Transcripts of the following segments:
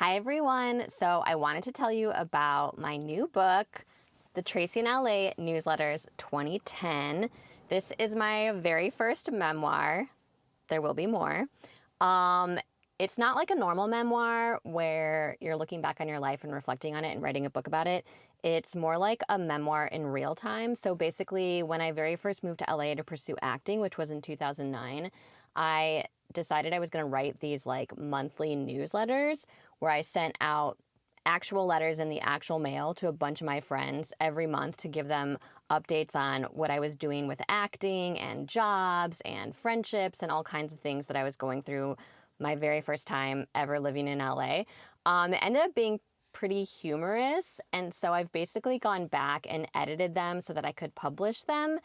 Hi, everyone. So I wanted to tell you about my new book, The Tracy in LA Newsletters 2010. This is my very first memoir. There will be more. It's not like a normal memoir where you're looking back on your life and reflecting on it and writing a book about it. It's more like a memoir in real time. So basically, when I very first moved to LA to pursue acting, which was in 2009, I decided I was going to write these like monthly newsletters where I sent out actual letters in the actual mail to a bunch of my friends every month to give them updates on what I was doing with acting and jobs and friendships and all kinds of things that I was going through my very first time ever living in LA. It ended up being pretty humorous, and so I've basically gone back and edited them so that I could publish them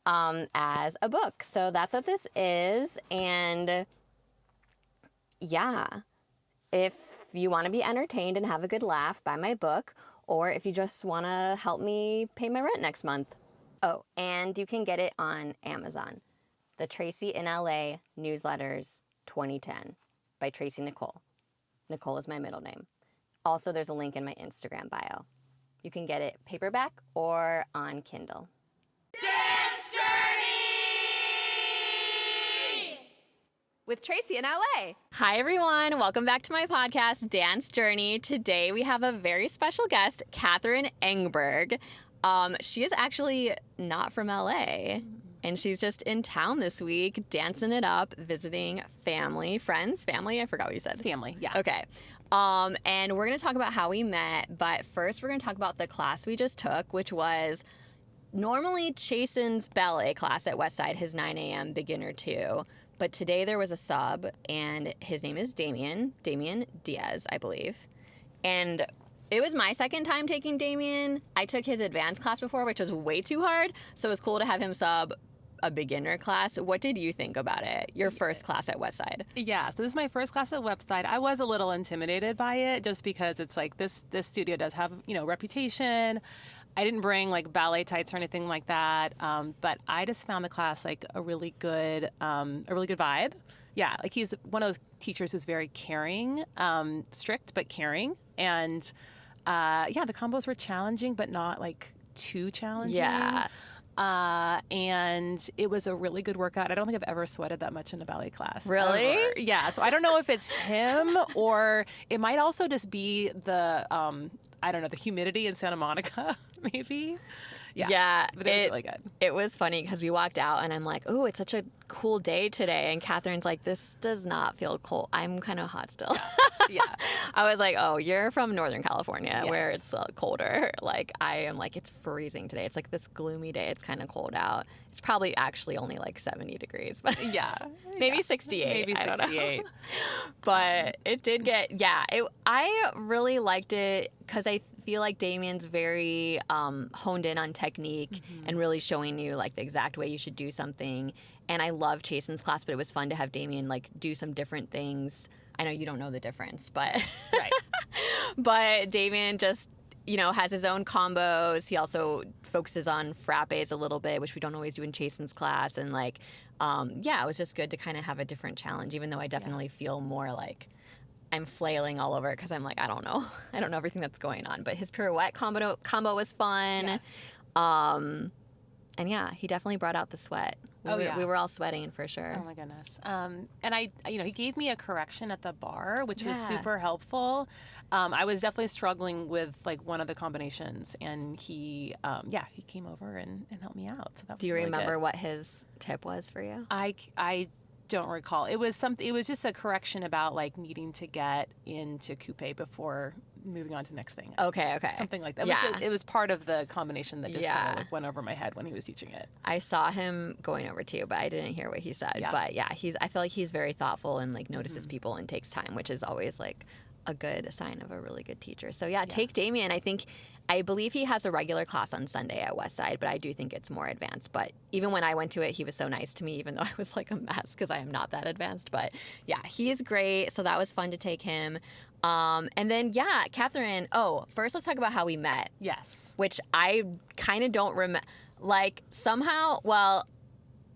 as a book. So that's what this is, and yeah, if you want to be entertained and have a good laugh, buy my book, or if you just want to help me pay my rent next month. Oh, and you can get it on Amazon. The Tracy in LA Newsletters 2010 by Tracy Nicole. Nicole is my middle name. Also, there's a link in my Instagram bio. You can get it paperback or on Kindle. With Tracy in LA. Hi, everyone. Welcome back to my podcast, Dance Journey. Today, we have a very special guest, Catherine Engberg. She is actually not from LA, and she's just in town this week, dancing it up, visiting family, friends, family. I forgot what you said. Family, yeah. Okay. And we're going to talk about how we met, but first, we're going to talk about the class we just took, which was normally Chasen's ballet class at Westside, his 9 a.m. beginner 2. But today there was a sub, and his name is Damien Diaz, I believe. And it was my second time taking Damien. I took his advanced class before, which was way too hard, so it was cool to have him sub a beginner class. What did you think about it? Your first class at Westside? Yeah, so this is my first class at Westside. I was a little intimidated by it just because it's like this studio does have, reputation. I didn't bring like ballet tights or anything like that, but I just found the class like a really good vibe. Yeah, like he's one of those teachers who's very caring, strict but caring, and the combos were challenging but not like too challenging. Yeah. And it was a really good workout. I don't think I've ever sweated that much in a ballet class. Really? Ever. Yeah. So I don't know if it's him or it might also just be the the humidity in Santa Monica, maybe. Yeah. But it was really good. It was funny because we walked out and I'm like, oh, it's such a cool day today. And Catherine's like, this does not feel cold. I'm kind of hot still. Yeah. I was like, oh, you're from Northern California where Yes. it's colder. Like, I am like, it's freezing today. It's like this gloomy day. It's kind of cold out. It's probably actually only like 70 degrees. But Yeah. maybe 68. Maybe I don't know. 68. But it did get, I really liked it because I feel like Damien's very honed in on technique and really showing you like the exact way you should do something. And I love Chasen's class, but it was fun to have Damien like do some different things. I know you don't know the difference, but Right. but Damien just, has his own combos. He also focuses on frappes a little bit, which we don't always do in Chasen's class. And like, it was just good to kind of have a different challenge, even though I definitely feel more like I'm flailing all over it because I'm like, I don't know. I don't know everything that's going on. But his pirouette combo was fun. Yes. And yeah, he definitely brought out the sweat. We were all sweating for sure. Oh my goodness. And he gave me a correction at the bar, which was Yeah. super helpful. I was definitely struggling with like one of the combinations, and he came over and helped me out. So that was Do you really remember good. what his tip was for you? I don't recall. It was just a correction about like needing to get into coupe before moving on to the next thing. Okay. Something like that. Yeah. It was part of the combination that just kind Yeah. of like went over my head when he was teaching it. I saw him going over too, but I didn't hear what he said. Yeah. But yeah, I feel like he's very thoughtful and like notices people and takes time, which is always like a good sign of a really good teacher. So yeah, take Damien. I believe he has a regular class on Sunday at Westside, but I do think it's more advanced. But even when I went to it, he was so nice to me, even though I was like a mess because I am not that advanced. But yeah, he is great. So that was fun to take him. And then, Catherine, first let's talk about how we met. Yes. Which I kind of don't remember. Like, somehow,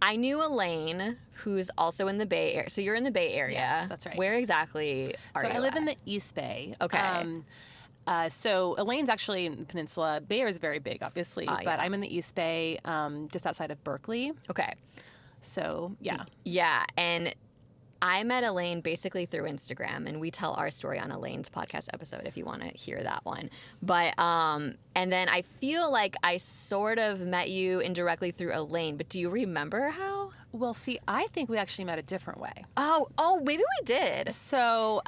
I knew Elaine, who's also in the Bay Area. So you're in the Bay Area. Yes, that's right. Where exactly are you So I live at? in the East Bay. Okay. So Elaine's actually in the peninsula. Bay Area is very big, obviously, but yeah. I'm in the East Bay, just outside of Berkeley. Okay. So, yeah. Yeah, and I met Elaine basically through Instagram, and we tell our story on Elaine's podcast episode if you want to hear that one. But and then I feel like I sort of met you indirectly through Elaine, but do you remember how? Well, see, I think we actually met a different way. Oh, maybe we did. So,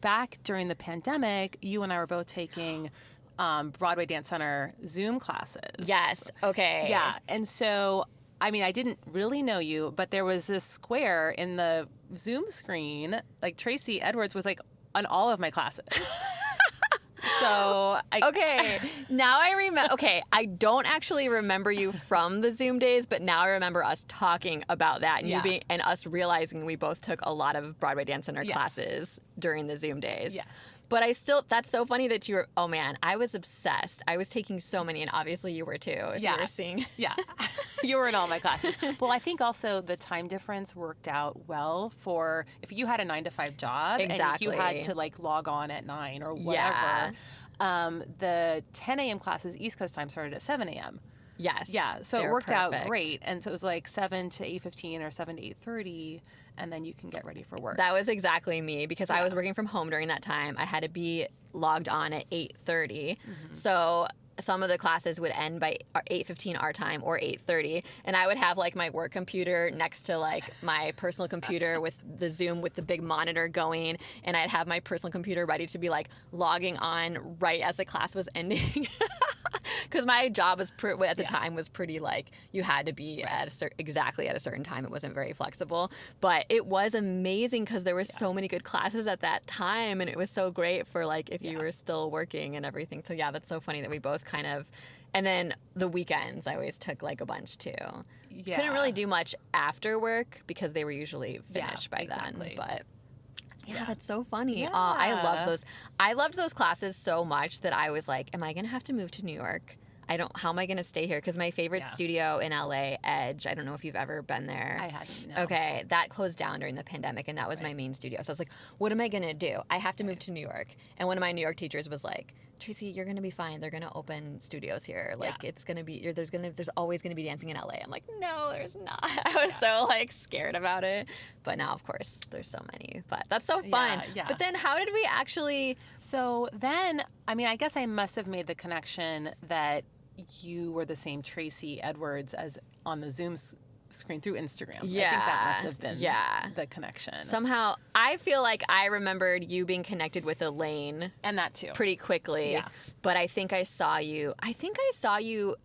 back during the pandemic, you and I were both taking Broadway Dance Center Zoom classes. Yes. Okay. Yeah. And so, I mean, I didn't really know you, but there was this square in the Zoom screen, like Tracy Edwards was like on all of my classes. So, Okay, now I remember. Okay, I don't actually remember you from the Zoom days, but now I remember us talking about that and you Yeah. being and us realizing we both took a lot of Broadway Dance Center Yes. classes during the Zoom days. Yes. But that's so funny that you were. Oh man, I was obsessed. I was taking so many, and obviously you were too. If you were seeing. Yeah. You were in all my classes. Well, I think also the time difference worked out well for if you had a 9 to 5 job Exactly. and you had to like log on at 9 or whatever. Yeah. The 10 a.m. classes East Coast time started at 7 a.m. Yes. Yeah, so they it were worked out perfect. great. And so it was like 7 to 8:15 or 7 to 8:30, and then you can get ready for work. That was exactly me because I was working from home during that time. I had to be logged on at 8:30. So some of the classes would end by 8:15 our time or 8:30, and I would have like my work computer next to like my personal computer with the Zoom with the big monitor going, and I'd have my personal computer ready to be like logging on right as the class was ending. Because my job was at the time was pretty like you had to be at exactly at a certain time. It wasn't very flexible, but it was amazing because there were so many good classes at that time, and it was so great for like if you were still working and everything. So yeah, that's so funny that we both kind of. And then the weekends, I always took like a bunch too. Yeah. Couldn't really do much after work because they were usually finished by exactly. then, but. Yeah, that's so funny. Yeah. I love those. I loved those classes so much that I was like, am I going to have to move to New York? How am I going to stay here? Because my favorite studio in LA, Edge, I don't know if you've ever been there. I hadn't, no. Okay, that closed down during the pandemic, and that was my main studio. So I was like, what am I going to do? I have to move to New York. And one of my New York teachers was like, Tracy, you're going to be fine. They're going to open studios here. Like, it's going to be, there's always going to be dancing in LA. I'm like, no, there's not. I was so, like, scared about it. But now, of course, there's so many. But that's so fun. Yeah. But then how did we actually... So then, I mean, I guess I must have made the connection that you were the same Tracy Edwards as on the Zoom screen through Instagram. Yeah. I think that must have been the connection. Somehow, I feel like I remembered you being connected with Elaine and that too. pretty quickly. Yeah. But I think I saw you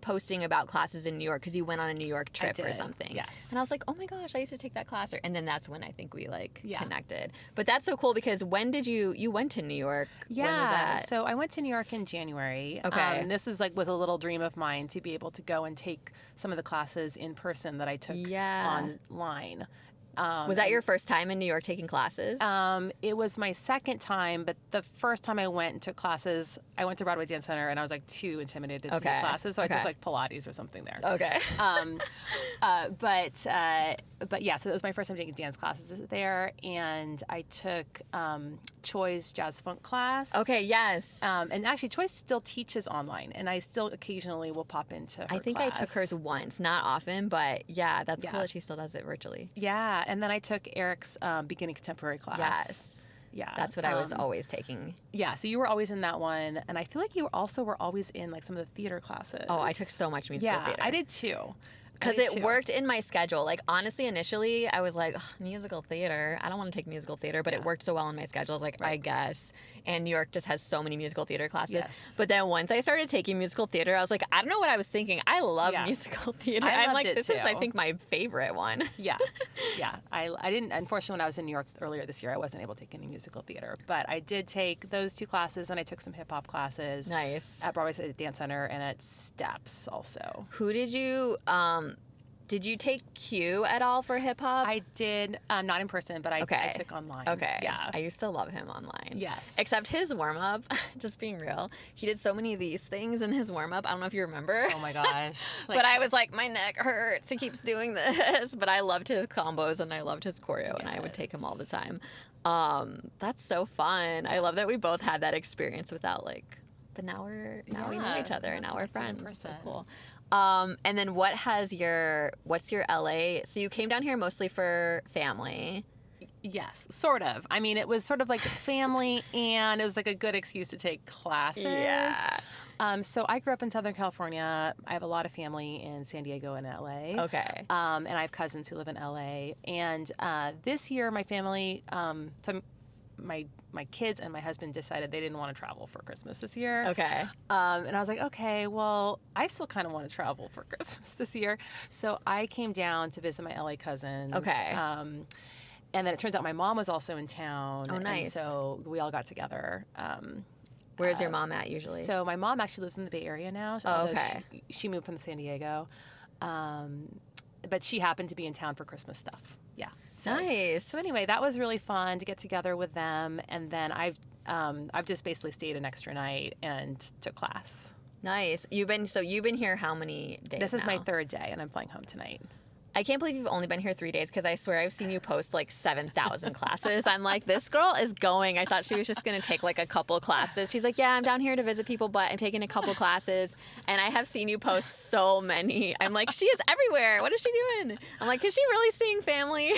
posting about classes in New York because you went on a New York trip or did, something. yes. And I was like, oh my gosh, I used to take that class. And then that's when I think we Yeah. connected. But that's so cool because when did you went to New York? Yeah. When was that? So I went to New York in January. Okay. This was was a little dream of mine to be able to go and take some of the classes in person that I took online. Was that your first time in New York taking classes? It was my second time, but the first time I went and took classes, I went to Broadway Dance Center and I was like too intimidated to take classes, so I took like Pilates or something there. Okay. But yeah, so it was my first time taking dance classes there, and I took Choi's jazz funk class. Okay, yes. And actually, Choi still teaches online, and I still occasionally will pop into her I think class. I took hers once, not often, but yeah, that's cool that she still does it virtually. Yeah, and then I took Eric's beginning contemporary class. Yes. Yeah. That's what I was always taking. Yeah, so you were always in that one, and I feel like you also were always in like some of the theater classes. Oh, I took so much musical theater. I did too. Because it worked in my schedule. Like, honestly, initially, I was like, ugh, musical theater. I don't want to take musical theater, but it worked so well in my schedule. I was like, I guess. And New York just has so many musical theater classes. Yes. But then once I started taking musical theater, I was like, I don't know what I was thinking. I love musical theater. I I'm loved like, it this is, I too. think, my favorite one. Yeah. I didn't, unfortunately, when I was in New York earlier this year, I wasn't able to take any musical theater. But I did take those 2 classes, and I took some hip hop classes. Nice. At Broadway Dance Center and at Steps also. Who did you Did you take Q at all for hip hop? I did, not in person, but I took online. Okay. Yeah. I used to love him online. Yes. Except his warm up, just being real, he did so many of these things in his warm up. I don't know if you remember. Oh my gosh. But I was like, my neck hurts. He keeps doing this. But I loved his combos and I loved his choreo and I would take him all the time. That's so fun. I love that we both had that experience without but now we know each other and now we're friends. It's so cool. And then what's your LA? So you came down here mostly for family. Yes, sort of. I mean, it was sort of like family, and it was like a good excuse to take classes. Yeah. So I grew up in Southern California. I have a lot of family in San Diego and LA. Okay. And I have cousins who live in LA. And this year, my family, so my kids and my husband decided they didn't want to travel for Christmas this year. Okay. And I was like, okay, well, I still kind of want to travel for Christmas this year. So I came down to visit my LA cousins. Okay. And then it turns out my mom was also in town. Oh, nice. And so we all got together. Where's your mom at usually? So my mom actually lives in the Bay Area now. Oh, okay. She moved from San Diego. But she happened to be in town for Christmas stuff. Yeah. Nice. So anyway, that was really fun to get together with them. And then I've just basically stayed an extra night and took class. Nice. You've been here how many days This is now? my third day, and I'm flying home tonight. I can't believe you've only been here 3 days because I swear I've seen you post 7,000 classes. I'm like, this girl is going. I thought she was just going to take a couple classes. She's like, yeah, I'm down here to visit people, but I'm taking a couple classes. And I have seen you post so many. I'm like, she is everywhere. What is she doing? I'm like, is she really seeing family?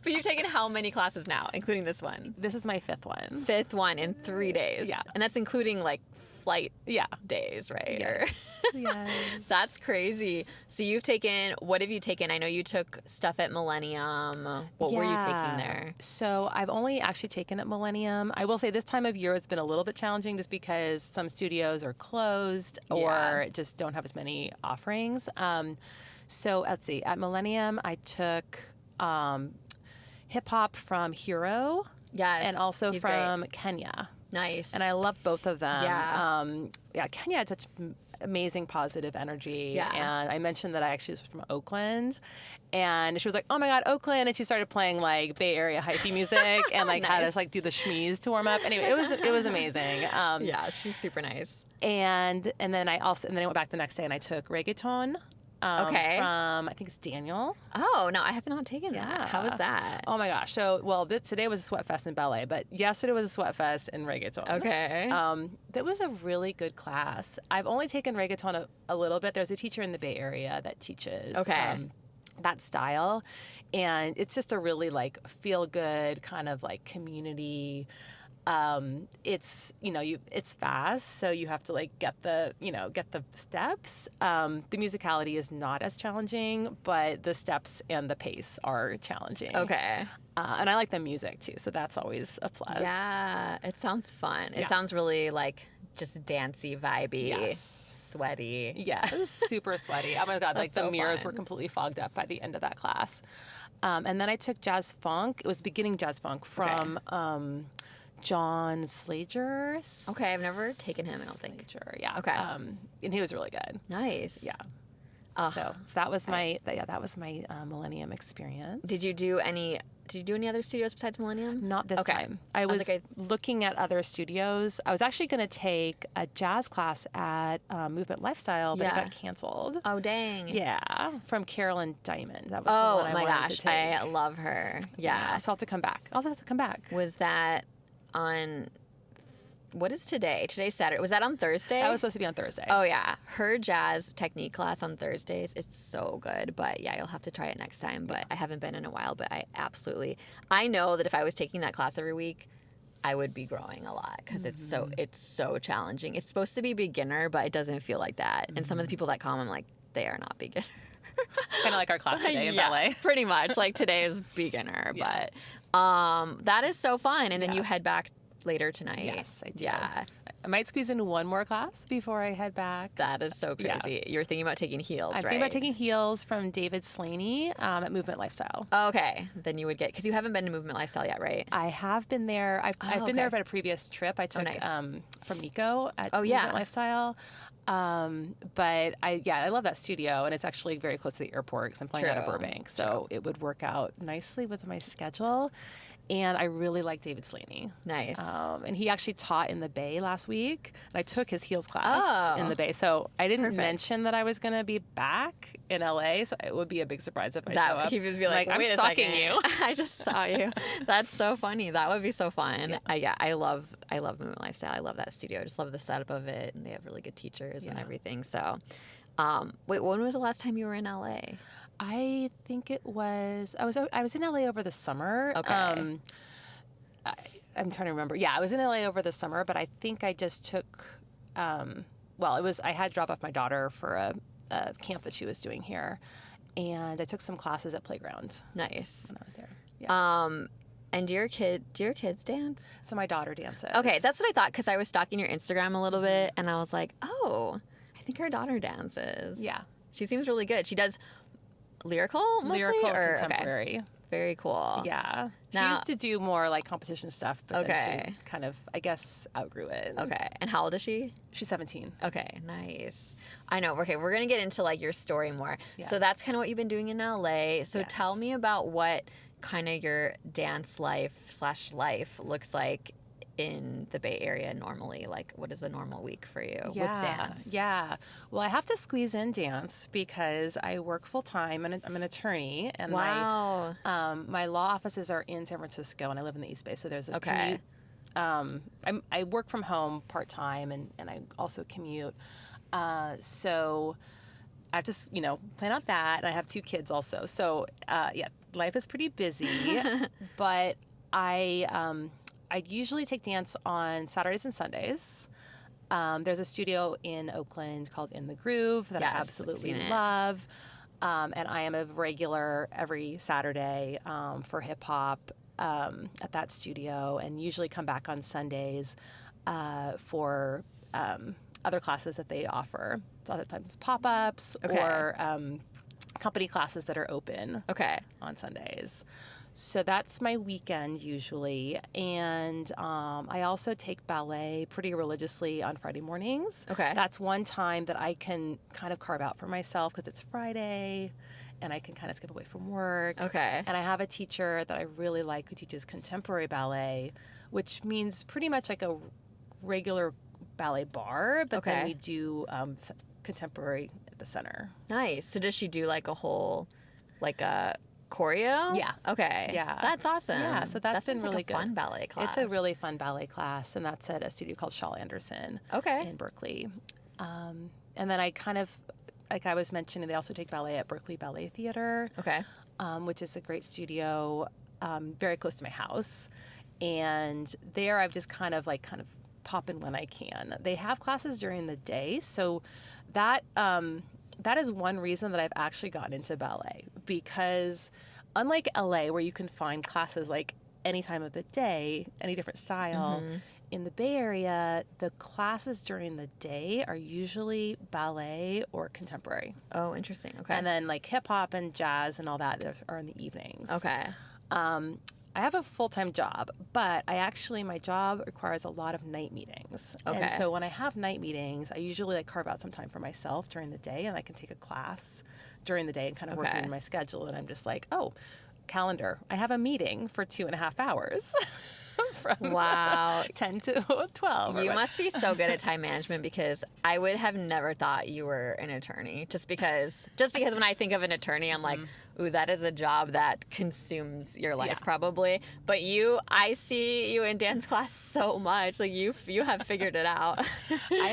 But you've taken how many classes now, including this one? This is my fifth one. Fifth one in 3 days. Yeah. And that's including flight days, right? Yes. Yes. That's crazy. So what have you taken? I know you took stuff at Millennium. What were you taking there? So I've only actually taken at Millennium. I will say this time of year has been a little bit challenging just because some studios are closed or just don't have as many offerings. So let's see. At Millennium, I took hip hop from Hero. Yes. And also he's from great. Kenya. Nice. And I love both of them. Yeah. Kenya had such amazing positive energy. Yeah. And I mentioned that I actually was from Oakland. And she was like, oh my God, Oakland. And she started playing Bay Area hyphy music and had us do the shmees to warm up. Anyway, it was amazing. Yeah, she's super nice. And then I went back the next day and I took reggaeton. From, I think it's Daniel. Oh, no, I have not taken that. How was that? Oh my gosh. So, today was a sweat fest in ballet, but yesterday was a sweat fest in reggaeton. Okay. That was a really good class. I've only taken reggaeton a little bit. There's a teacher in the Bay Area that teaches that style. And it's just a really feel good kind of community. It's it's fast, so you have to get the steps. The musicality is not as challenging, but the steps and the pace are challenging. Okay. And I like the music too, so that's always a plus. Yeah, it sounds fun. It sounds really just dancey, vibey. Yes. Sweaty. Yeah, it was super sweaty. Oh my God, the so mirrors fun. were completely fogged up by the end of that class. And then I took jazz funk. It was beginning jazz funk from John Slager. Okay, I've never taken him, I don't think. Slager, yeah. Okay. And he was really good. Nice. Yeah. So that was my Millennium experience. Did you do any other studios besides Millennium? Not this time. I was looking at other studios. I was actually going to take a jazz class at Movement Lifestyle, but it got canceled. Oh, dang. Yeah, from Carolyn Diamond. That was the one I wanted to take. I love her. Yeah. So I'll have to come back. Was that on... What is today? Today's Saturday. Was that on Thursday? That was supposed to be on Thursday. Oh, yeah. Her jazz technique class on Thursdays, it's so good. But, yeah, you'll have to try it next time. But I haven't been in a while. But I know that if I was taking that class every week, I would be growing a lot because it's so challenging. It's supposed to be beginner, but it doesn't feel like that. And some of the people that come, I'm like, they are not beginner. Kind of like our class today in ballet. Pretty much. Today is beginner. Yeah. But that is so fun. And then you head back later tonight. Yes, I do. Yeah. I might squeeze in one more class before I head back. That is so crazy. You're thinking about taking heels, I'm right? thinking about taking heels from David Slaney at Movement Lifestyle. Okay. Then you would get, because you haven't been to Movement Lifestyle yet, right? I have been there. I've been there at a previous trip I took nice. From Nico at Oh, yeah. Movement Lifestyle. But I love that studio, and it's actually very close to the airport because I'm flying out of True. Burbank. So it would work out nicely with my schedule. And I really like David Slaney. Nice. And he actually taught in the Bay last week. And I took his heels class in the Bay. So I didn't mention that I was going to be back in LA. So it would be a big surprise if I show up. He would be like, I'm wait stalking you. I just saw you. That's so funny. That would be so fun. I love Movement Lifestyle. I love that studio. I just love the setup of it. And they have really good teachers and everything. So, wait, when was the last time you were in LA? I think it was, I was in LA over the summer. Okay. I'm trying to remember. Yeah, I was in LA over the summer, but I think I just took, I had dropped off my daughter for a camp that she was doing here. And I took some classes at Playground. Nice. When I was there. Yeah. And do your kids dance? So my daughter dances. Okay, that's what I thought, because I was stalking your Instagram a little bit, and I was like, oh, I think her daughter dances. Yeah. She seems really good. She does lyrical mostly? Lyrical or contemporary. Okay. Very cool. Yeah. She Now- used to do more like competition stuff, but then Okay. she kind of, I guess, outgrew it. Okay. And how old is she? She's 17. Okay, nice. I know. Okay, we're going to get into like your story more. Yeah. So that's kind of what you've been doing in LA. So Yes. tell me about what kind of your dance life looks like in the Bay Area normally. Like, what is a normal week for you with dance? Yeah. Well, I have to squeeze in dance because I work full time and I'm an attorney. And Wow. my law offices are in San Francisco and I live in the East Bay. So there's a Okay. commute. I work from home part time and I also commute. So I just, plan out that. And I have 2 kids also. So, life is pretty busy. But I usually take dance on Saturdays and Sundays. There's a studio in Oakland called In the Groove that Yes, I I've absolutely seen it. love. And I am a regular every Saturday for hip hop at that studio, and usually come back on Sundays for other classes that they offer. So other times pop-ups or company classes that are open Okay. on Sundays. So that's my weekend usually. And I also take ballet pretty religiously on Friday mornings. Okay. That's one time that I can kind of carve out for myself because it's Friday and I can kind of skip away from work. Okay. And I have a teacher that I really like who teaches contemporary ballet, which means pretty much like a regular ballet bar, but then Okay. we do contemporary at the center. Nice. So does she do like a whole, like a choreo? Yeah. Okay. Yeah. That's awesome. Yeah, so that's been sounds like really a good. fun ballet class. It's a really fun ballet class, and that's at a studio called Shaw Anderson Okay. in Berkeley. And then I kind of, like I was mentioning, they also take ballet at Berkeley Ballet Theater, Okay. which is a great studio very close to my house. And there I've just kind of pop in when I can. They have classes during the day, so that is one reason that I've actually gotten into ballet, because unlike LA where you can find classes like any time of the day, any different style, in the Bay Area, the classes during the day are usually ballet or contemporary. Oh, interesting. Okay. And then like hip hop and jazz and all that are in the evenings. Okay. I have a full-time job, but my job requires a lot of night meetings. Okay. And so when I have night meetings, I usually carve out some time for myself during the day, and I can take a class during the day and kind of work Okay. in my schedule. And I'm just like, oh, calendar, I have a meeting for 2.5 hours from Wow. 10 to 12. or You what- must be so good at time management, because I would have never thought you were an attorney. Just because when I think of an attorney, I'm like, ooh, that is a job that consumes your life Yeah. probably. But I see you in dance class so much. Like you have figured it out. I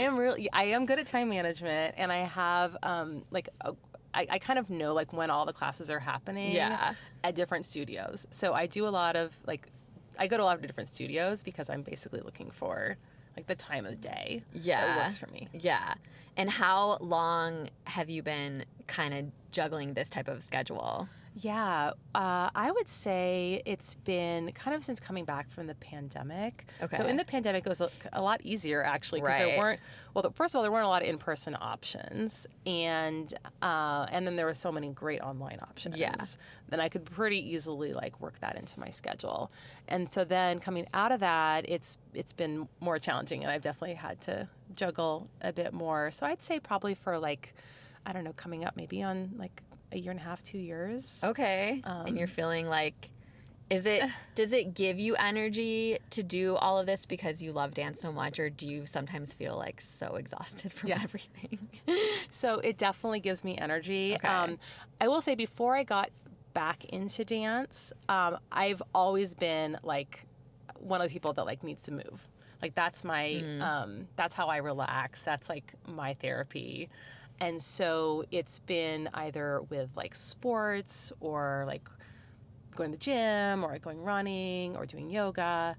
am good at time management, and I have I kind of know when all the classes are happening Yeah. at different studios. So I do a lot of I go to a lot of different studios because I'm basically looking for the time of the day that works for me. Yeah. And how long have you been kind of juggling this type of schedule? Yeah, I would say it's been kind of since coming back from the pandemic. Okay. So in the pandemic, it was a lot easier actually because Right. there weren't. Well, first of all, there weren't a lot of in-person options, and then there were so many great online options. Yeah. Then I could pretty easily like work that into my schedule, and so then coming out of that, it's been more challenging, and I've definitely had to juggle a bit more. So I'd say probably for like, I don't know, coming up maybe on like a year and a half, 2 years. Okay. And you're feeling like, does it give you energy to do all of this because you love dance so much, or do you sometimes feel like so exhausted from everything? So it definitely gives me energy. Okay. I will say before I got back into dance, I've always been like one of those people that like needs to move. Like that's my, that's how I relax. That's like my therapy. And so it's been either with like sports or like going to the gym or like going running or doing yoga.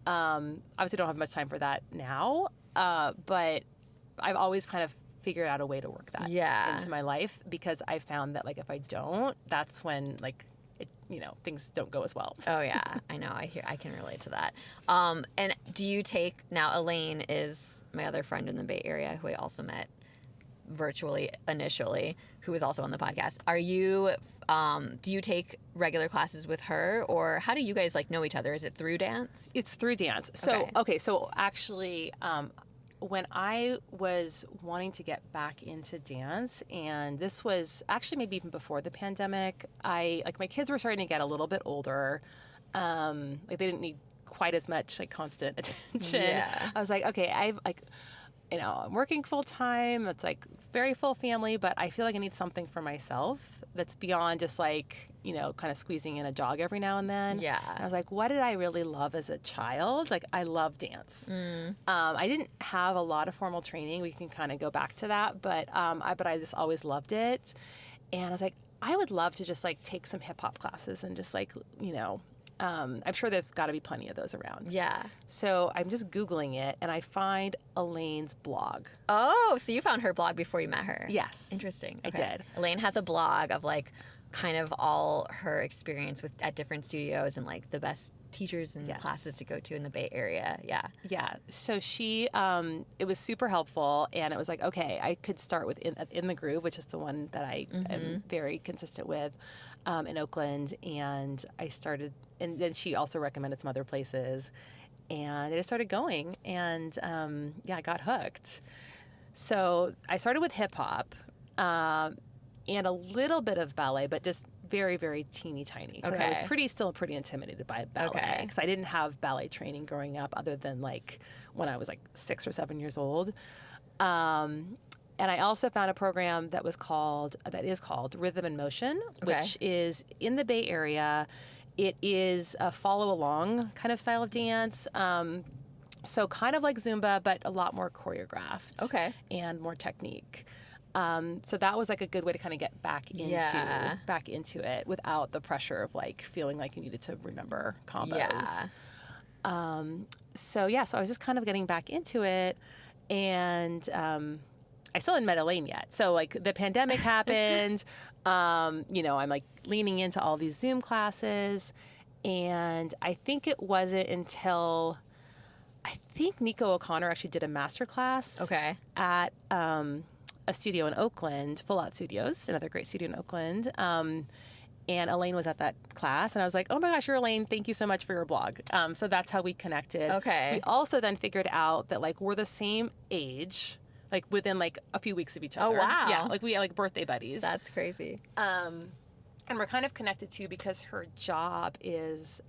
Obviously don't have much time for that now, but I've always kind of figured out a way to work that into my life because I found that like if I don't, that's when like it, things don't go as well. Oh yeah, I know. I can relate to that. And do you take now? Elaine is my other friend in the Bay Area who I also met virtually initially, who was also on the podcast. Are you? Do you take regular classes with her, or how do you guys like know each other? Is it through dance? It's through dance. So okay, so actually, when I was wanting to get back into dance, and this was actually maybe even before the pandemic, my kids were starting to get a little bit older. Like they didn't need quite as much like constant attention. Yeah. I was like, okay, I'm working full time. It's like very full family, but I feel like I need something for myself that's beyond just like, kind of squeezing in a jog every now and then. Yeah. And I was like, what did I really love as a child? Like, I love dance. I didn't have a lot of formal training. We can kind of go back to that, but I just always loved it. And I was like, I would love to just like take some hip hop classes and just like, I'm sure there's got to be plenty of those around. Yeah. So I'm just Googling it, and I find Elaine's blog. Oh, so you found her blog before you met her? Yes. Interesting. I did. Elaine has a blog of like kind of all her experience at different studios and like the best teachers and classes to go to in the Bay Area. Yeah. Yeah. So she, it was super helpful, and it was like, okay, I could start with In the Groove, which is the one that I am very consistent with in Oakland, and I started, and then she also recommended some other places, and I just started going, and I got hooked. So I started with hip hop and a little bit of ballet, but just very, very teeny tiny. Because I was still pretty intimidated by ballet because I didn't have ballet training growing up other than like when I was like 6 or 7 years old. And I also found a program that is called Rhythm and Motion, which is in the Bay Area. It is a follow along kind of style of dance. So kind of like Zumba, but a lot more choreographed and more technique. So that was like a good way to kind of get back into it without the pressure of like feeling like you needed to remember combos. So I was just kind of getting back into it, and I still hadn't met Elaine yet. So like the pandemic happened, I'm like leaning into all these Zoom classes, and I think it wasn't until Nico O'Connor actually did a master class at a studio in Oakland, Full Out Studios, another great studio in Oakland. And Elaine was at that class, and I was like, oh my gosh, you're Elaine. Thank you so much for your blog. So that's how we connected. We also then figured out that like we're the same age, like within like a few weeks of each other. Oh, wow. Yeah, like we are like birthday buddies. That's crazy. And we're kind of connected too because her job is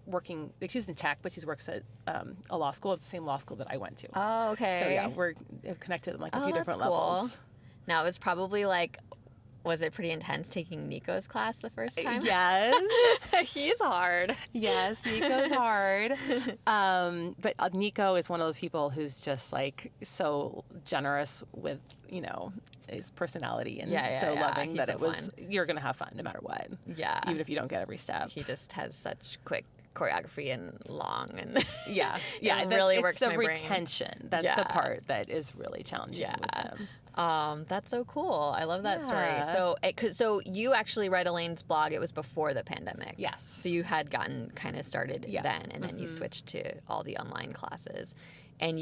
working, like she's in tech, but she works at a law school, at the same law school that I went to. Oh, okay. So yeah, we're connected on like a few different levels. Now it was probably like, was it pretty intense taking Nico's class the first time? Yes. He's hard. Yes, Nico's hard. But Nico is one of those people who's just like so generous with, his personality and so loving He's that so it was, fun. You're going to have fun no matter what. Yeah. Even if you don't get every step. He just has such quick choreography and long and it really works the my brain. retention. That's the part that is really challenging with him. That's so cool. I love that story. Yeah. So you actually read Elaine's blog. It was before the pandemic. Yes. So you had gotten kind of started Yeah. then, and then you switched to all the online classes. And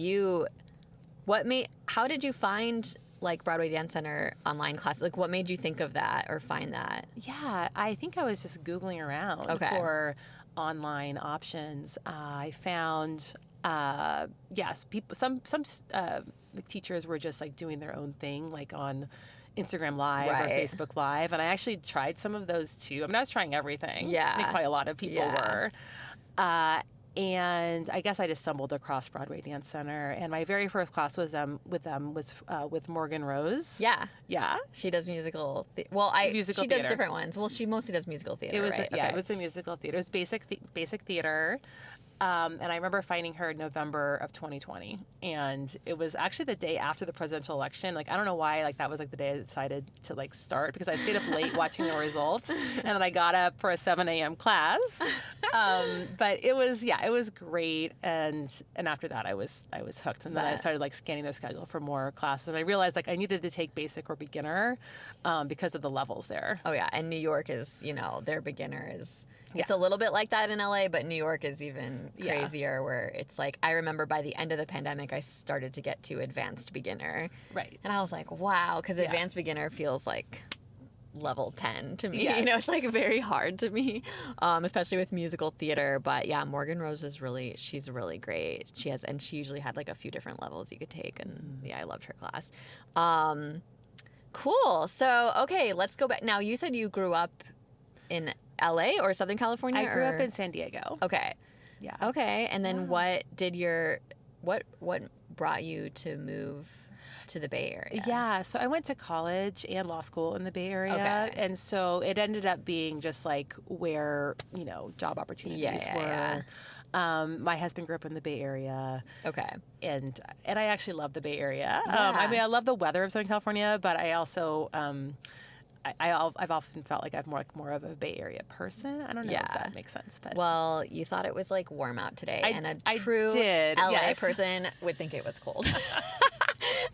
how did you find like Broadway Dance Center online classes? Like, what made you think of that or find that? Yeah, I think I was just Googling around for online options. I found, yes, people. Some the teachers were just like doing their own thing, like on Instagram Live or Facebook Live, and I actually tried some of those too. I mean, I was trying everything. Yeah, I think probably a lot of people were. And I guess I just stumbled across Broadway Dance Center, and my very first class was with Morgan Rose. Yeah, yeah, she does musical. She theater. Does different ones. Well, she mostly does musical theater. It was right? It was a musical theater. It was basic theater. And I remember finding her in November of 2020, and it was actually the day after the presidential election. Like, I don't know why, like, that was like the day I decided to like start, because I stayed up late watching the results, and then I got up for a 7 a.m. class. But it was great, and after that I was hooked, and then I started like scanning their schedule for more classes, and I realized like I needed to take basic or beginner because of the levels there. Oh yeah, and New York is, their beginner is. It's a little bit like that in LA, but New York is even crazier, where it's like, I remember by the end of the pandemic, I started to get to advanced beginner. Right. And I was like, wow, because advanced beginner feels like level 10 to me. Yes. It's like very hard to me, especially with musical theater. But yeah, Morgan Rose she's really great. She usually had like a few different levels you could take. And yeah, I loved her class. Cool. So, okay, let's go back. Now, you said you grew up in LA or Southern California? I grew up in San Diego. Okay. Yeah. Okay. And then what brought you to move to the Bay Area? Yeah. So I went to college and law school in the Bay Area. Okay. And so it ended up being just like where, job opportunities were. Yeah. My husband grew up in the Bay Area. Okay. And I actually love the Bay Area. Yeah. I mean, I love the weather of Southern California, but I also, I've often felt like I'm more of a Bay Area person. I don't know if that makes sense, but well, you thought it was like warm out today, and a true LA person would think it was cold.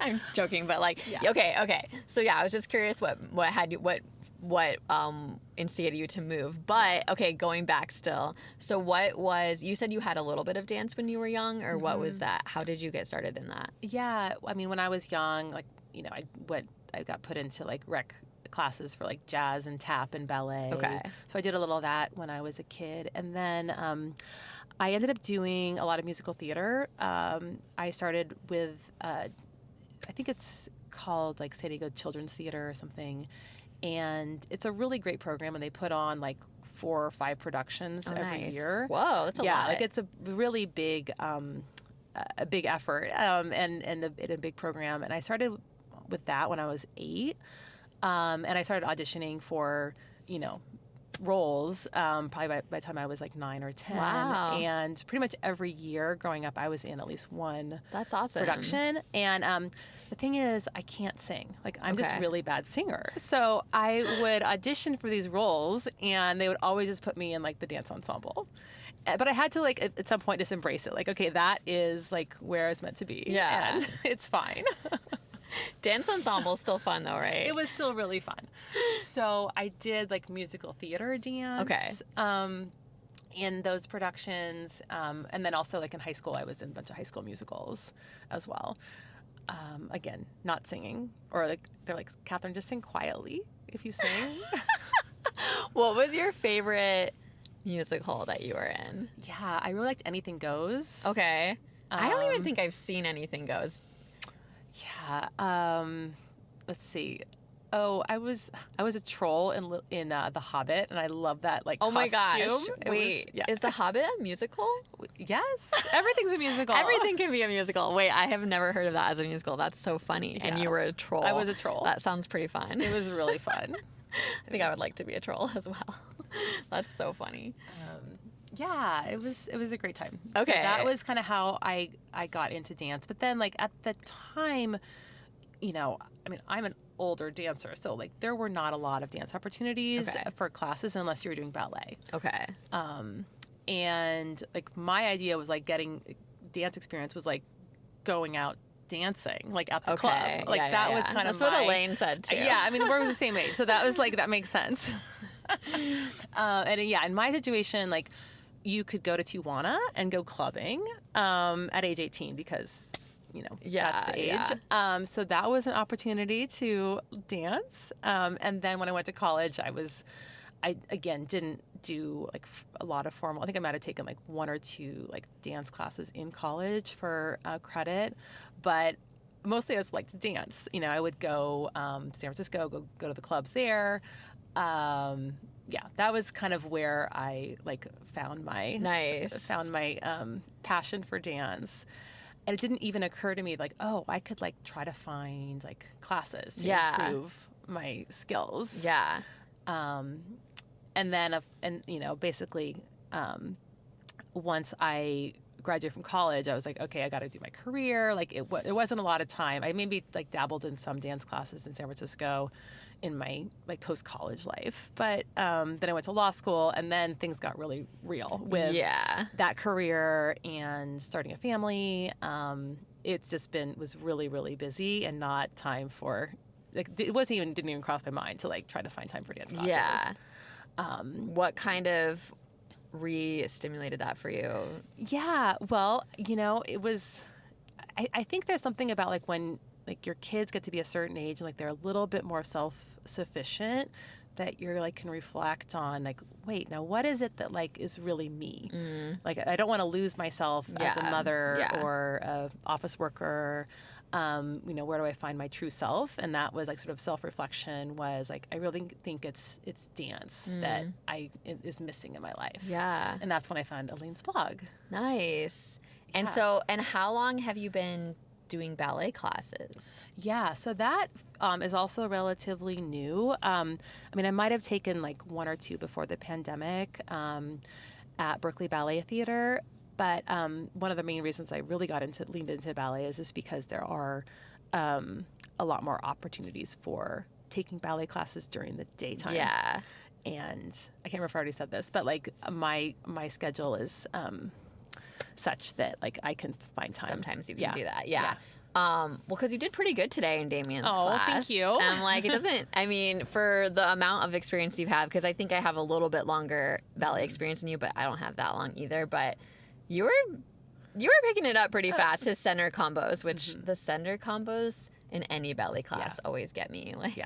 I'm joking, but like, okay. So yeah, I was just curious what instigated you to move. But okay, going back still. So you said you had a little bit of dance when you were young, or what was that? How did you get started in that? Yeah, I mean, when I was young, like, I got put into like rec classes for like jazz and tap and ballet. Okay. So I did a little of that when I was a kid. And then I ended up doing a lot of musical theater. I started with, I think it's called like San Diego Children's Theater or something. And it's a really great program, and they put on like 4 or 5 productions every year. Whoa, that's a lot. Yeah, like it's a really big, a big effort and a big program. And I started with that when I was 8. And I started auditioning for, roles probably by the time I was like 9 or 10. Wow. And pretty much every year growing up, I was in at least one That's awesome. production. And the thing is, I can't sing. Like, I'm just a really bad singer. So I would audition for these roles, and they would always just put me in like the dance ensemble. But I had to like at some point just embrace it. Like, okay, that is like where I was meant to be. Yeah. And it's fine. Dance ensemble's still fun though, right? It was still really fun. So I did like musical theater dance. Okay. In those productions. And then also like in high school, I was in a bunch of high school musicals as well. Again, not singing. Or like, they're like, Catherine, just sing quietly if you sing. What was your favorite musical that you were in? Yeah, I really liked Anything Goes. Okay. I don't even think I've seen Anything Goes. Yeah. Let's see. Oh, I was a troll in The Hobbit, and I love that like Oh my costume. gosh! Wait, is The Hobbit a musical? Yes, everything's a musical. Everything can be a musical. Wait, I have never heard of that as a musical. That's so funny. And you were a troll. I was a troll. That sounds pretty fun. It was really fun. I think I would like to be a troll as well. That's so funny. Yeah, it was a great time. Okay. So that was kind of how I got into dance. But then like at the time, I mean, I'm an older dancer, so like there were not a lot of dance opportunities for classes unless you were doing ballet. Okay. And like my idea was like getting dance experience was like going out dancing, like at the Okay. club. Like that was kind That's of what Elaine said too. Yeah, I mean, we're the same age, so that was like, that makes sense. And yeah, in my situation, like you could go to Tijuana and go clubbing at age 18 because, you know, that's the age. So that was an opportunity to dance. And then when I went to college, I again didn't do like a lot of formal. I think I might have taken like 1 or 2 like dance classes in college for credit, but mostly I just liked to dance. You know, I would go to San Francisco, go to the clubs there. Yeah, that was kind of where I like found my passion for dance. And it didn't even occur to me like, oh, I could like try to find like classes to improve my skills. Yeah. And then, you know, basically, once I graduated from college, I was like, okay, I got to do my career. Like it wasn't a lot of time. I maybe like dabbled in some dance classes in San Francisco in my like post-college life. But then I went to law school, and then things got really real with that career and starting a family. It's just was really, really busy and not time for, like, didn't even cross my mind to like try to find time for dance classes. Yeah. What kind of re-stimulated that for you? Yeah, well, you know, it was, I think there's something about like when like your kids get to be a certain age and like they're a little bit more self-sufficient, that you're like can reflect on like, wait, now what is it that like is really me? Like I don't want to lose myself as a mother or a office worker. You know, where do I find my true self? And that was like sort of self-reflection was like, I really think it's dance that is missing in my life. Yeah. And that's when I found Elaine's blog. Nice. And and how long have you been doing ballet classes? Yeah, so that is also relatively new. I mean, I might have taken like 1 or 2 before the pandemic at Berkeley Ballet Theater. But one of the main reasons I really leaned into ballet is just because there are a lot more opportunities for taking ballet classes during the daytime. Yeah. And I can't remember if I already said this, but like my schedule is such that like I can find time. Sometimes you can do that. Yeah. Well, because you did pretty good today in Damien's class. Oh, thank you. And I'm like, it doesn't, I mean, for the amount of experience you have, because I think I have a little bit longer ballet experience than you, but I don't have that long either. But you were picking it up pretty fast. His center combos, which the center combos in any ballet class always get me. Like,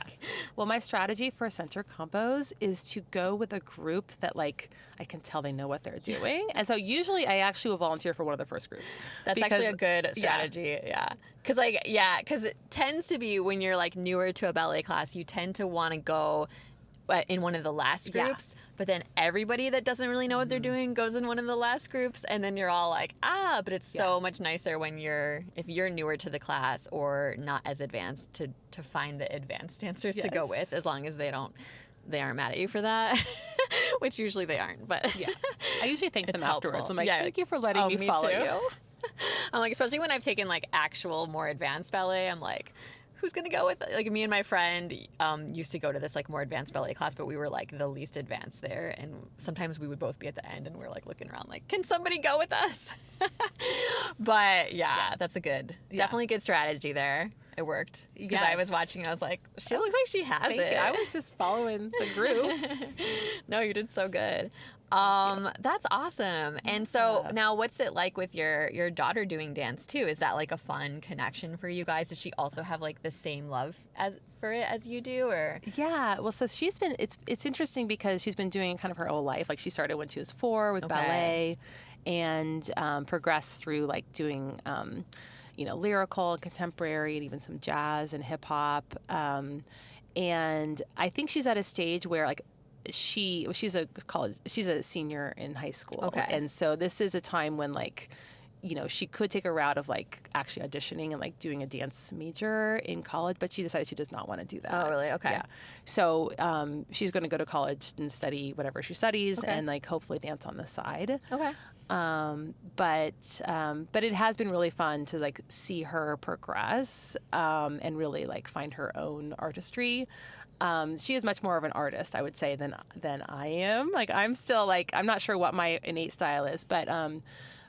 well, my strategy for center combos is to go with a group that like I can tell they know what they're doing, and so usually I actually will volunteer for one of the first groups. That's actually a good strategy. Because because it tends to be when you're like newer to a ballet class, you tend to want to go in one of the last groups, but then everybody that doesn't really know what they're doing goes in one of the last groups, and then you're all like, but it's so much nicer when if you're newer to the class or not as advanced to find the advanced dancers to go with, as long as they aren't mad at you for that, which usually they aren't, but I usually thank them afterwards. Helpful. I'm like, thank you for letting me follow you. I'm like, especially when I've taken like actual more advanced ballet, I'm like, who's going to go with it? Like me and my friend used to go to this like more advanced ballet class, but we were like the least advanced there. And sometimes we would both be at the end and we're like looking around like, can somebody go with us? But that's definitely good strategy there. It worked because I was watching and I was like, she looks like she has it. You. I was just following the group. No, you did so good. That's awesome. And so now what's it like with your daughter doing dance too? Is that like a fun connection for you guys? Does she also have like the same love for it as you do, or? Yeah. Well, so she's been, it's interesting because she's been doing kind of her whole life. Like she started when she was 4 with ballet and progressed through like doing, lyrical and contemporary and even some jazz and hip hop. And I think she's at a stage where like she's a senior in high school. Okay. And so this is a time when like, she could take a route of like actually auditioning and like doing a dance major in college, but she decided she does not want to do that. Oh, really? Okay. Yeah. So she's going to go to college and study whatever she studies and like hopefully dance on the side. Okay. But it has been really fun to like see her progress and really like find her own artistry. She is much more of an artist, I would say, than I am. Like I'm still like I'm not sure what my innate style is, but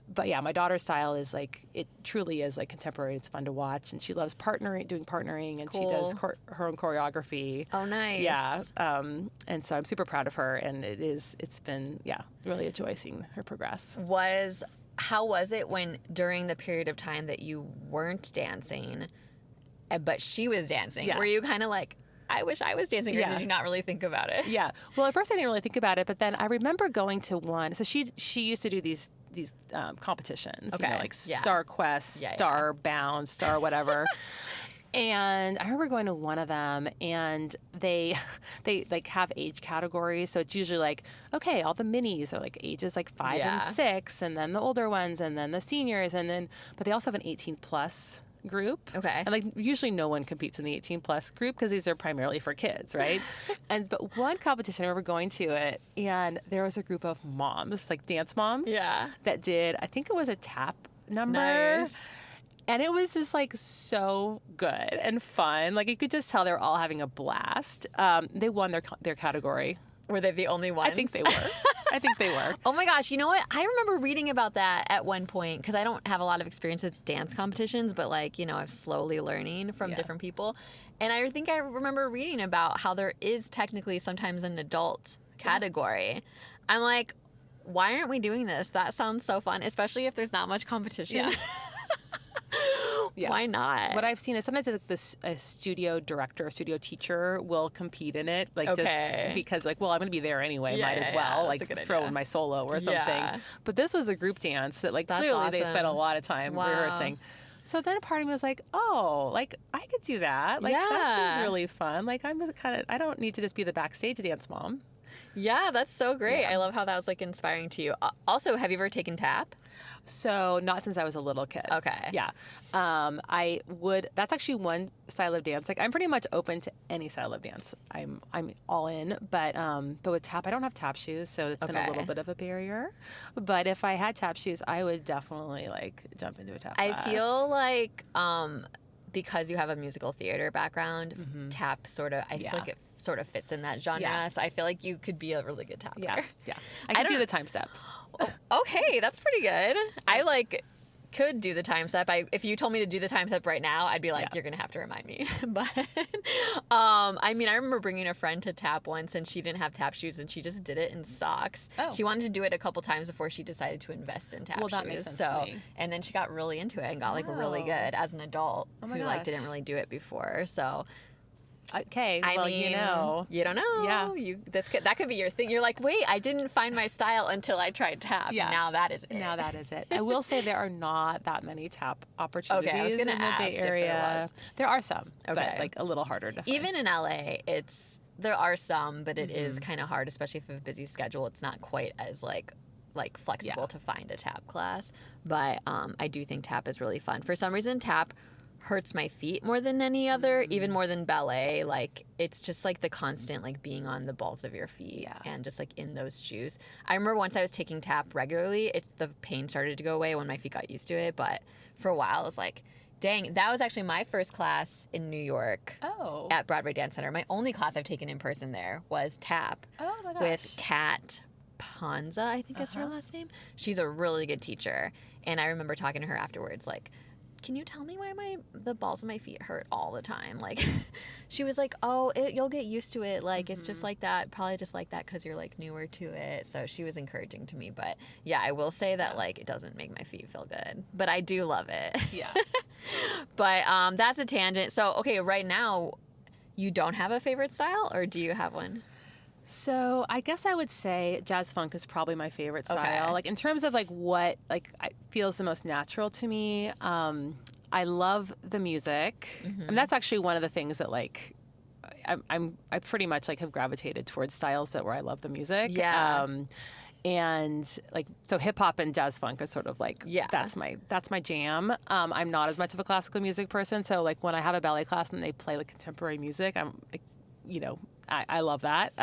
But yeah, my daughter's style is like, it truly is like contemporary. It's fun to watch, and she loves doing partnering, and she does her own choreography. Oh, nice. Yeah. And so I'm super proud of her, and it's been, really a joy seeing her progress. How was it when during the period of time that you weren't dancing, but she was dancing? Yeah. Were you kind of like, I wish I was dancing, or Yeah. did you not really think about it? Yeah. Well, at first I didn't really think about it, but then I remember going to one. So she used to do these competitions, Okay. like Yeah. Star Quest, Yeah, Star Bound, Star whatever. And I remember going to one of them, and they like have age categories. So it's usually like, okay, all the minis are like ages like 5 and 6, and then the older ones, and then the seniors, but they also have an 18 plus group. Okay. And like usually no one competes in the 18 plus group because these are primarily for kids, right? But one competition, I remember going to it, and there was a group of moms, like dance moms, that did, I think it was a tap number. Nice. And it was just like so good and fun. Like you could just tell they were all having a blast. They won their category. Were they the only ones? I think they were. Oh my gosh, you know what? I remember reading about that at one point, because I don't have a lot of experience with dance competitions, but like, I'm slowly learning from different people. And I think I remember reading about how there is technically sometimes an adult category. I'm like, why aren't we doing this? That sounds so fun, especially if there's not much competition. Yeah. Yeah. Why not? What I've seen is sometimes a studio director, a studio teacher will compete in it, like just because, like, well, I'm going to be there anyway, might as well, like throw in my solo or something. Yeah. But this was a group dance that, like, clearly they spent a lot of time rehearsing. So then a part of me was like, oh, like I could do that. Like that seems really fun. Like I don't need to just be the backstage dance mom. Yeah, that's so great. Yeah. I love how that was like inspiring to you. Also, have you ever taken tap? So not since I was a little kid. Okay. Yeah. That's actually one style of dance. Like I'm pretty much open to any style of dance. I'm all in, but with tap, I don't have tap shoes, so it's been a little bit of a barrier. But if I had tap shoes, I would definitely like jump into a tap class. I feel like because you have a musical theater background, tap sort of, I feel like it sort of fits in that genre. Yeah. So I feel like you could be a really good tapper. Yeah. I could do the time step. Okay, that's pretty good. I could do the time step. If you told me to do the time step right now, I'd be like, you're gonna have to remind me. But I remember bringing a friend to tap once, and she didn't have tap shoes, and she just did it in socks. Oh. She wanted to do it a couple times before she decided to invest in tap shoes. Well, that makes sense to me. And then she got really into it and got really good as an adult who didn't really do it before. So. Okay, you don't know. Yeah, that could be your thing. You're like, wait, I didn't find my style until I tried tap. Yeah, now that is it. I will say there are not that many tap opportunities in the Bay Area. There are some, but like a little harder to find. Even in LA, there are some, but it is kind of hard, especially if you have a busy schedule. It's not quite as like flexible to find a tap class. But I do think tap is really fun. For some reason, tap hurts my feet more than any other, even more than ballet. Like it's just like the constant like being on the balls of your feet and just like in those shoes. I remember once I was taking tap regularly, the pain started to go away when my feet got used to it, but for a while I was like, dang, that was actually my first class in New York at Broadway Dance Center. My only class I've taken in person there was tap with Kat Panza, I think is her last name. She's a really good teacher, and I remember talking to her afterwards like, can you tell me why the balls of my feet hurt all the time? Like, she was like, you'll get used to it. Like, it's just like that. Probably just like that because you're like newer to it. So she was encouraging to me. But yeah, I will say that like it doesn't make my feet feel good, but I do love it. Yeah. But that's a tangent. So okay, right now, you don't have a favorite style, or do you have one? So I guess I would say jazz funk is probably my favorite style. Like in terms of like what feels the most natural to me. I love the music, and that's actually one of the things that like I pretty much like have gravitated towards styles where I love the music. Yeah. And like so hip hop and jazz funk are sort of like that's my jam. I'm not as much of a classical music person, so like when I have a ballet class and they play like contemporary music, I'm like, I love that.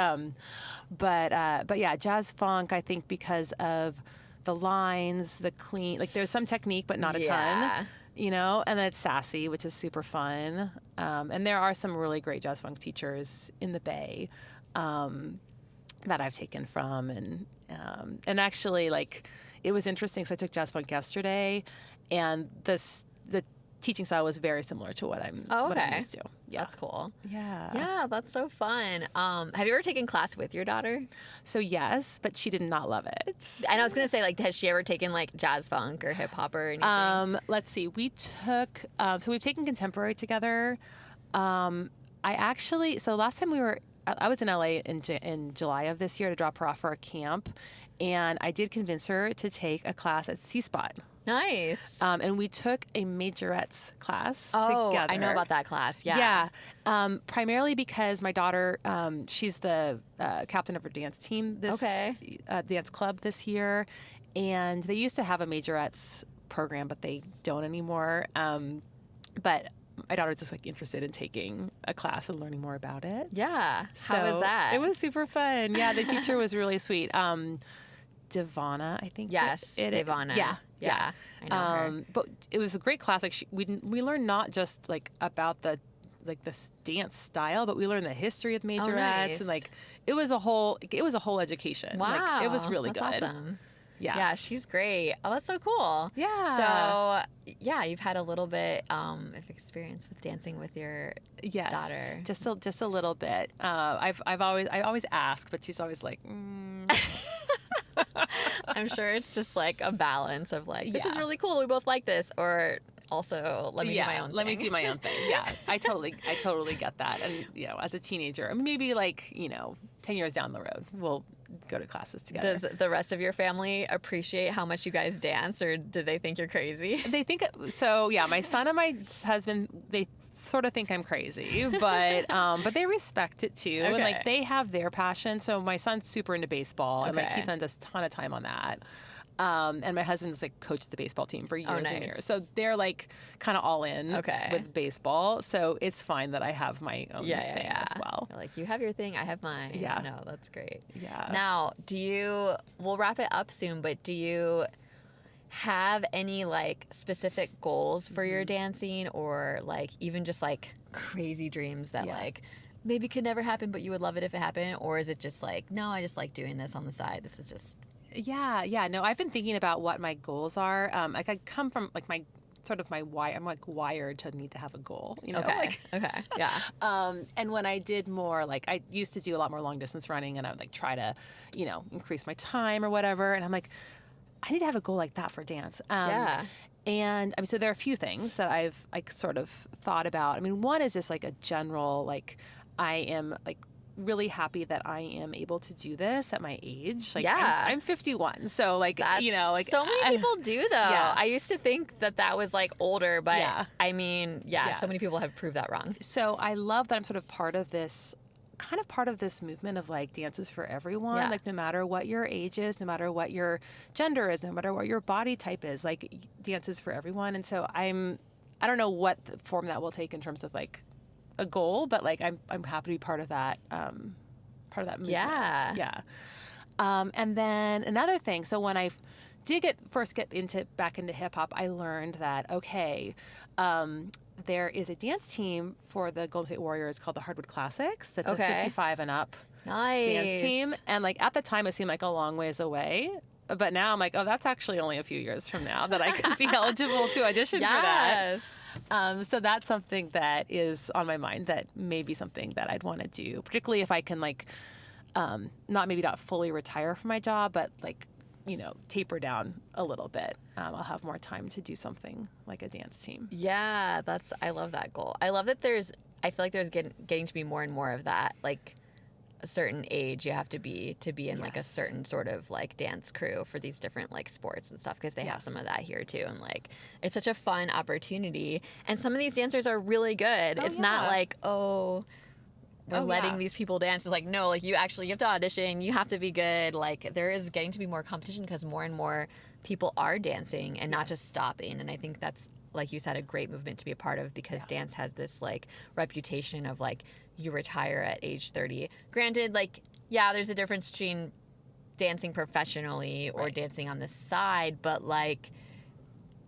But yeah, jazz funk, I think because of the lines, the clean, like there's some technique, but not a ton, and then it's sassy, which is super fun. And there are some really great jazz funk teachers in the Bay that I've taken from. And actually, like, it was interesting because I took jazz funk yesterday, and the teaching style was very similar to what I'm used to. Yeah. That's cool. Yeah. Yeah, that's so fun. Have you ever taken class with your daughter? So yes, but she did not love it. And I was going to say, like, has she ever taken, like, jazz funk or hip hop or anything? Let's see. We took, so we've taken contemporary together. So last time I was in LA in July of this year to drop her off for a camp. And I did convince her to take a class at C-Spot. Nice. And we took a majorettes class Oh, together. I know about that class. Yeah. Yeah. Primarily because my daughter, she's the captain of her dance team, dance club this year. And they used to have a majorettes program, but they don't anymore. But my daughter's just like interested in taking a class and learning more about it. Yeah. So How was that? It was super fun. Yeah, the teacher was really sweet. Devana, I think. Yes, Devana. Yeah. I know her. But it was a great class. Like we learned not just like about the dance style, but we learned the history of majorettes nice. and like it was a whole education. Wow. Like, it was really That's good. Awesome. Yeah. Yeah, she's great. Oh, that's so cool. Yeah. So, yeah, you've had a little bit of experience with dancing with your daughter. Just a little bit. I always ask, but she's always like, I'm sure it's just like a balance of like, this is really cool. We both like this. Or also, let me do my own thing. Let me do my own thing. Yeah, I totally get that. And, as a teenager, maybe like, 10 years down the road, we'll go to classes together. Does the rest of your family appreciate how much you guys dance, or do they think you're crazy? They think so. Yeah, my son and my husband, they sort of think I'm crazy, but they respect it too, and like they have their passion. So my son's super into baseball, and like he spends a ton of time on that. And my husband's like coached the baseball team for years and years. So they're like kind of all in with baseball. So it's fine that I have my own thing as well. You're like, you have your thing, I have mine. Yeah. No, that's great. Yeah. Now, we'll wrap it up soon, but do you have any like specific goals for your dancing, or like even just like crazy dreams that like maybe could never happen, but you would love it if it happened? Or is it just like, no, I just like doing this on the side. This is just... Yeah. No, I've been thinking about what my goals are. Like I come from like my why I'm like wired to need to have a goal, Okay. Yeah. And when I did more, like I used to do a lot more long distance running, and I would like try to, increase my time or whatever. And I'm like, I need to have a goal like that for dance. Yeah. And so there are a few things that I've like sort of thought about. One is just like a general, like I am like really happy that I am able to do this at my age. Like I'm 51. So like, like so many people do though. Yeah. I used to think that was like older, but so many people have proved that wrong. So I love that I'm sort of part of this movement of like dances for everyone. Yeah. Like no matter what your age is, no matter what your gender is, no matter what your body type is, like dance is for everyone. And so I don't know what form that will take in terms of like a goal, but like I'm happy to be part of that movement. Yeah. And then another thing, so when I did first get back into hip hop, I learned that there is a dance team for the Golden State Warriors called the Hardwood Classics. That's a 55 and up dance team. And like at the time it seemed like a long ways away. But now I'm like, oh, that's actually only a few years from now that I could be eligible to audition for that. So that's something that is on my mind, that may be something that I'd want to do, particularly if I can like, not fully retire from my job, but like, taper down a little bit. I'll have more time to do something like a dance team. Yeah, I love that goal. I love that I feel like there's getting to be more and more of that. Like, a certain age you have to be in like a certain sort of like dance crew for these different like sports and stuff, because they have some of that here too, and like it's such a fun opportunity, and some of these dancers are really good. It's not like we're letting these people dance. It's like, no, like you have to audition, you have to be good. Like there is getting to be more competition because more and more people are dancing and not just stopping, and I think that's, like you said, a great movement to be a part of, because dance has this like reputation of like you retire at age 30. Granted, like, there's a difference between dancing professionally or dancing on the side, but like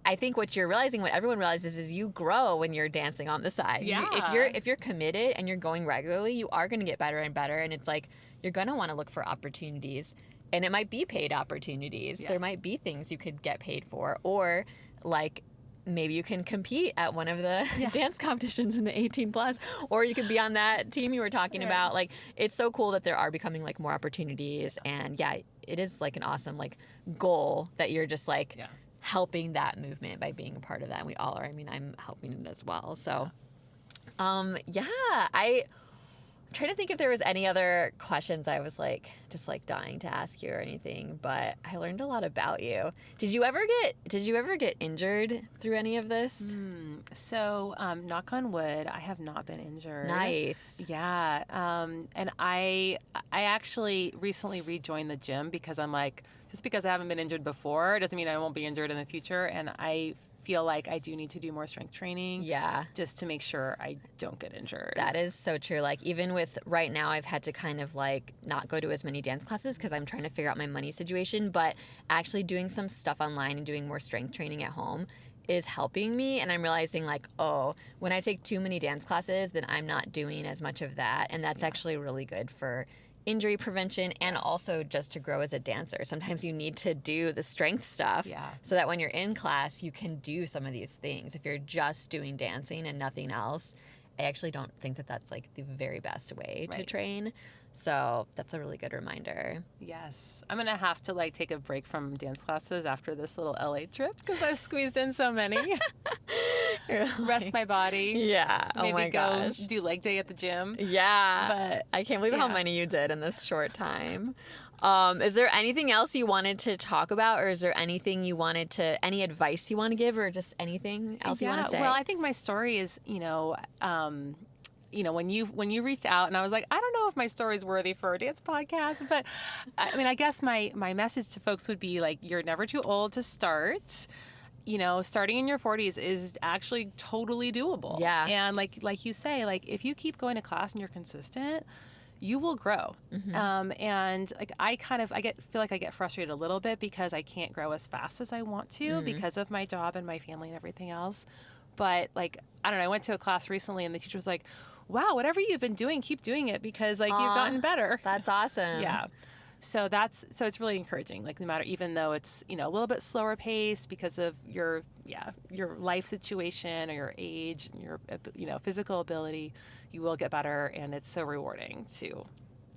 I think what everyone realizes is you grow when you're dancing on the side. Yeah. If you're committed and you're going regularly, you are going to get better and better, and it's like you're going to want to look for opportunities And it might be paid opportunities. Yeah. There might be things you could get paid for, or like maybe you can compete at one of the dance competitions in the 18 plus, or you could be on that team you were talking about. Like, it's so cool that there are becoming like more opportunities. And it is like an awesome like goal that you're just like helping that movement by being a part of that. And we all are. I mean, I'm helping it as well. So, I'm trying to think if there was any other questions I was like just like dying to ask you or anything, but I learned a lot about you. Did you ever get injured through any of this? So, knock on wood, I have not been injured. Nice. Yeah. And I actually recently rejoined the gym because I'm like, just because I haven't been injured before doesn't mean I won't be injured in the future. And I feel like I do need to do more strength training. Yeah. Just to make sure I don't get injured. That is so true. Like, even with right now, I've had to kind of like not go to as many dance classes because I'm trying to figure out my money situation, but actually doing some stuff online and doing more strength training at home is helping me. And I'm realizing like, oh, when I take too many dance classes, then I'm not doing as much of that. And that's actually really good for injury prevention and also just to grow as a dancer. Sometimes you need to do the strength stuff so that when you're in class, you can do some of these things. If you're just doing dancing and nothing else, I actually don't think that that's like the very best way to train. So that's a really good reminder. Yes. I'm going to have to like take a break from dance classes after this little LA trip because I've squeezed in so many. Rest my body. Yeah. Maybe oh my gosh. do leg day at the gym. Yeah. But I can't believe how many you did in this short time. Is there anything else you wanted to talk about, or is there anything you wanted to, any advice you want to give, or just anything else you want to say? Well, I think my story is, when you reached out and I was like, I don't know if my story is worthy for a dance podcast, but I mean, I guess my message to folks would be like, you're never too old to start. Starting in your 40s is actually totally doable. Yeah. And like you say, like if you keep going to class and you're consistent, you will grow. And like I feel like I get frustrated a little bit because I can't grow as fast as I want to because of my job and my family and everything else. But like, I don't know, I went to a class recently and the teacher was like, wow, whatever you've been doing, keep doing it because like you've gotten better. That's awesome. Yeah. So it's really encouraging. Like no matter, even though it's, a little bit slower paced because of your life situation or your age and your, physical ability, you will get better. And it's so rewarding to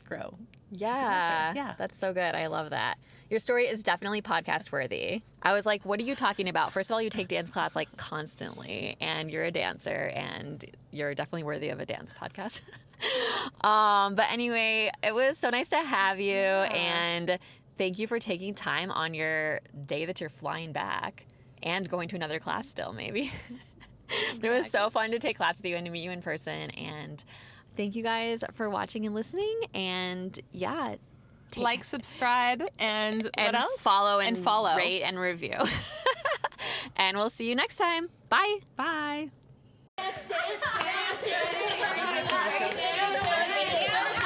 grow. Yeah. That's so good. I love that. Your story is definitely podcast worthy. I was like, what are you talking about? First of all, you take dance class like constantly and you're a dancer and you're definitely worthy of a dance podcast. But anyway, it was so nice to have you and thank you for taking time on your day that you're flying back and going to another class still maybe. It was so fun to take class with you and to meet you in person, and thank you guys for watching and listening, and like, subscribe, and what else? Follow and rate and review. And we'll see you next time. Bye. Bye. Dance, dance, dance, dance, dance, dance, dance, dance, dance, dance, dance, dance, dance,